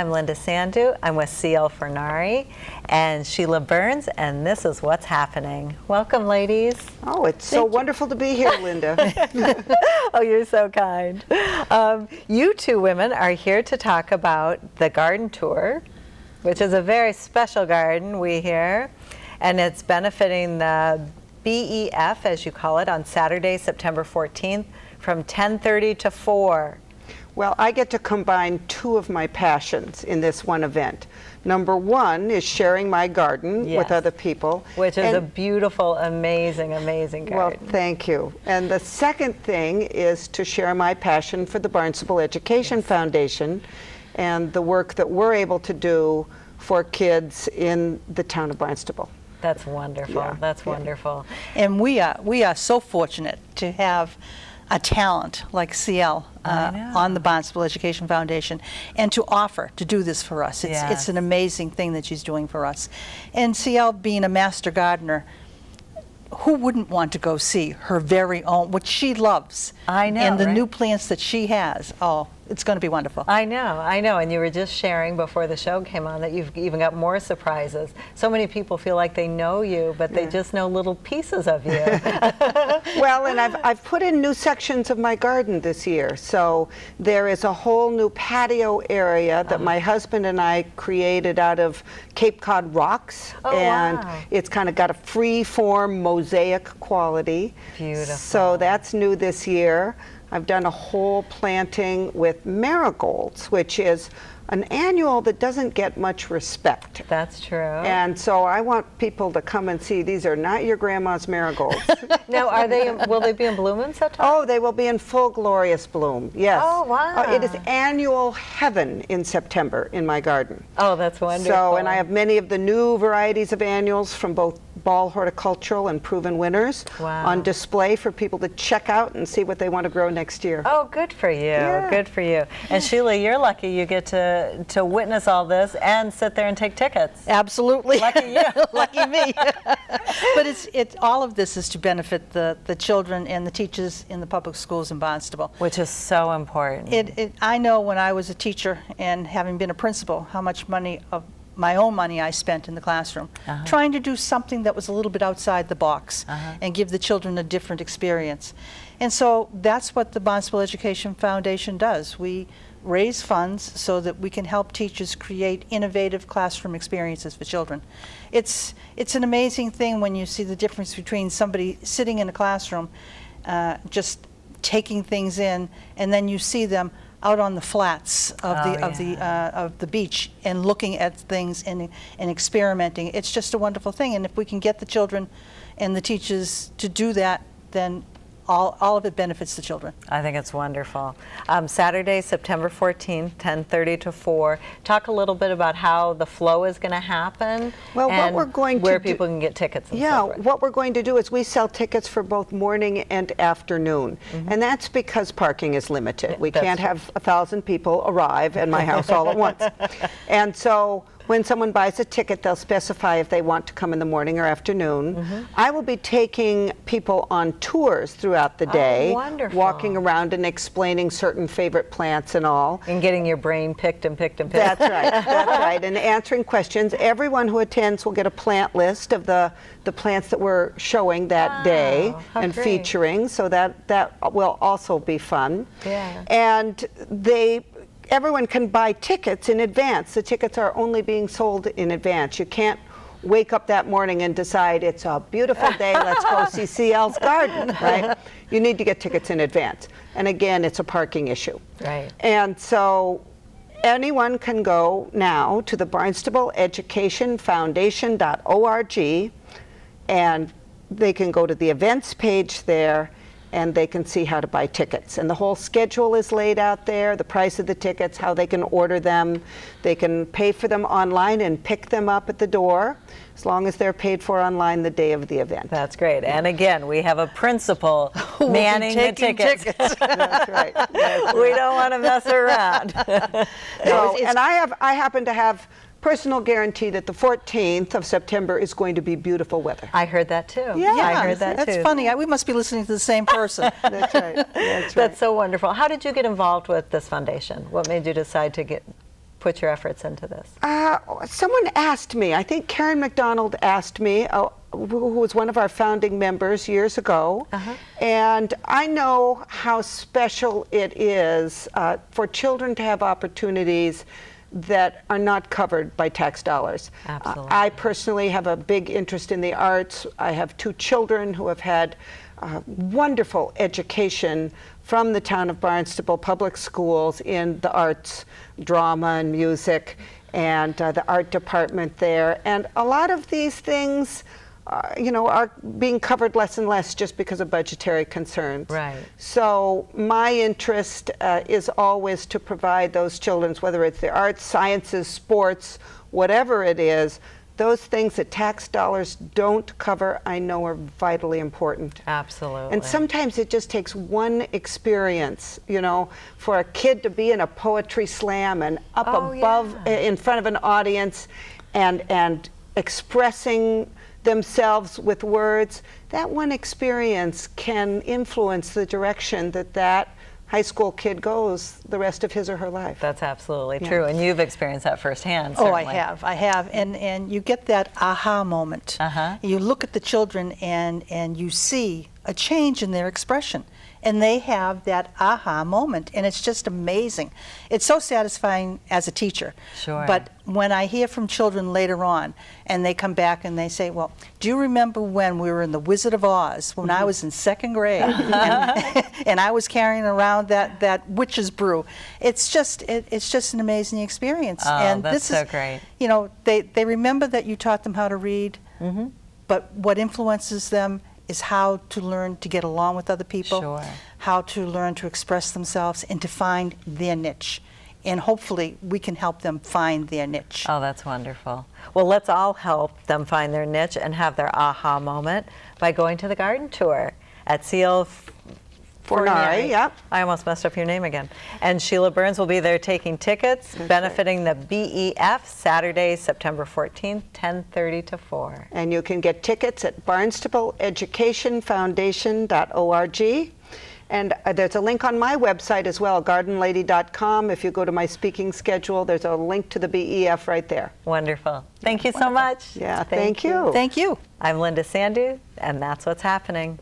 I'm Linda Sandu. I'm with CL Fornari and Sheila Burns, and this is what's happening. Welcome, ladies. Oh, it's so wonderful to be here, Linda. Oh, you're so kind. You two women are here to talk about the garden tour, which is a very special garden, we hear, and it's benefiting the BEF, as you call it, on Saturday, September 14th from 10:30 to 4. Well, I get to combine two of my passions in this one event. Number one is sharing my garden with other people. Which is a beautiful, amazing, amazing garden. Well, thank you. And the second thing is to share my passion for the Barnstable Education Foundation and the work that we're able to do for kids in the town of Barnstable. That's wonderful. Yeah. That's wonderful. And we are so fortunate to have a talent like CL on the Barnstable Education Foundation, and to offer to do this for us. It's an amazing thing that she's doing for us. And CL, being a master gardener, who wouldn't want to go see her very own, what she loves? I know, and the right? new plants that she has. Oh, it's going to be wonderful. I know, and you were just sharing before the show came on that you've even got more surprises. So many people feel like they know you, but they just know little pieces of you. Well, and I've put in new sections of my garden this year. So there is a whole new patio area that my husband and I created out of Cape Cod rocks. Oh, and wow. it's kind of got a free form mosaic quality. Beautiful. So that's new this year. I've done a whole planting with marigolds, which is an annual that doesn't get much respect. That's true. And so I want people to come and see these are not your grandma's marigolds. Now, will they be in bloom in September? Oh, they will be in full glorious bloom, yes. Oh, wow. It is annual heaven in September in my garden. Oh, that's wonderful. So, and I have many of the new varieties of annuals from both Ball Horticultural and Proven Winners on display for people to check out and see what they want to grow next year. Oh, good for you. Yeah. Good for you. And Sheila, you're lucky you get to witness all this and sit there and take tickets. Absolutely. Lucky you. Lucky me. But all of this is to benefit the children and the teachers in the public schools in Barnstable. Which is so important. I know when I was a teacher and having been a principal how much money of my own money I spent in the classroom trying to do something that was a little bit outside the box and give the children a different experience. And so that's what the Barnstable Education Foundation does. We raise funds so that we can help teachers create innovative classroom experiences for children. It's an amazing thing when you see the difference between somebody sitting in a classroom just taking things in, and then you see them out on the flats of the beach and looking at things and experimenting. It's just a wonderful thing, and if we can get the children and the teachers to do that, then all of it benefits the children. I think it's wonderful. Saturday, September 14th, 10:30 to 4. Talk a little bit about how the flow is going to happen. Well, and what we're going to where people can get tickets and so forth. What we're going to do is we sell tickets for both morning and afternoon. And that's because parking is limited. We can't have 1,000 people arrive at my house all at once. And so when someone buys a ticket, they'll specify if they want to come in the morning or afternoon. I will be taking people on tours throughout the day, walking around and explaining certain favorite plants and all. And getting your brain picked and picked and picked. That's right, that's right, and answering questions. Everyone who attends will get a plant list of the plants that we're showing that day and featuring, so that will also be fun. Yeah. And everyone can buy tickets in advance. The tickets are only being sold in advance. You can't wake up that morning and decide it's a beautiful day, let's go see CL's garden, right? You need to get tickets in advance. And again, it's a parking issue. Right. And so anyone can go now to the Barnstable Education Foundation.org, and they can go to the events page there, and they can see how to buy tickets. And the whole schedule is laid out there, the price of the tickets, how they can order them. They can pay for them online and pick them up at the door, as long as they're paid for online the day of the event. That's great. And again, we have a principal manning the tickets. That's right. That's We don't want to mess around. No, and I happen to have personal guarantee that the 14th of September is going to be beautiful weather. I heard that too. Yeah, I heard that that's too. funny. We must be listening to the same person. That's right. That's right. That's so wonderful. How did you get involved with this foundation? What made you decide to get put your efforts into this? Someone asked me, I think Karen McDonald asked me, who was one of our founding members years ago, and I know how special it is for children to have opportunities that are not covered by tax dollars. Absolutely. I personally have a big interest in the arts. I have 2 children who have had wonderful education from the town of Barnstable Public Schools in the arts, drama and music, and the art department there. And a lot of these things are being covered less and less just because of budgetary concerns. Right. So my interest is always to provide those children, whether it's the arts, sciences, sports, whatever it is, those things that tax dollars don't cover, I know are vitally important. Absolutely. And sometimes it just takes one experience, for a kid to be in a poetry slam and up above in front of an audience and expressing themselves with words. That one experience can influence the direction that high school kid goes the rest of his or her life. That's absolutely true, and you've experienced that firsthand, certainly. certainly. I have, and you get that aha moment. You look at the children and you see a change in their expression, and they have that aha moment, and it's just amazing. It's so satisfying as a teacher. Sure. But when I hear from children later on, and they come back and they say, well, do you remember when we were in the Wizard of Oz, when I was in 2nd grade, and I was carrying around that witch's brew? It's just an amazing experience. Oh, and that's this so is, great. They remember that you taught them how to read, but what influences them is how to learn to get along with other people, Sure. how to learn to express themselves and to find their niche. And hopefully we can help them find their niche. Oh, that's wonderful. Well, let's all help them find their niche and have their aha moment by going to the garden tour at CL Fornari, yep. I almost messed up your name again. And Sheila Burns will be there taking tickets, benefiting the BEF, Saturday, September 14th, 10:30 to 4. And you can get tickets at barnstableeducationfoundation.org. And there's a link on my website as well, gardenlady.com. If you go to my speaking schedule, there's a link to the BEF right there. Wonderful. Thank you so much. Yeah, thank you. Thank you. I'm Linda Sandu, and that's what's happening.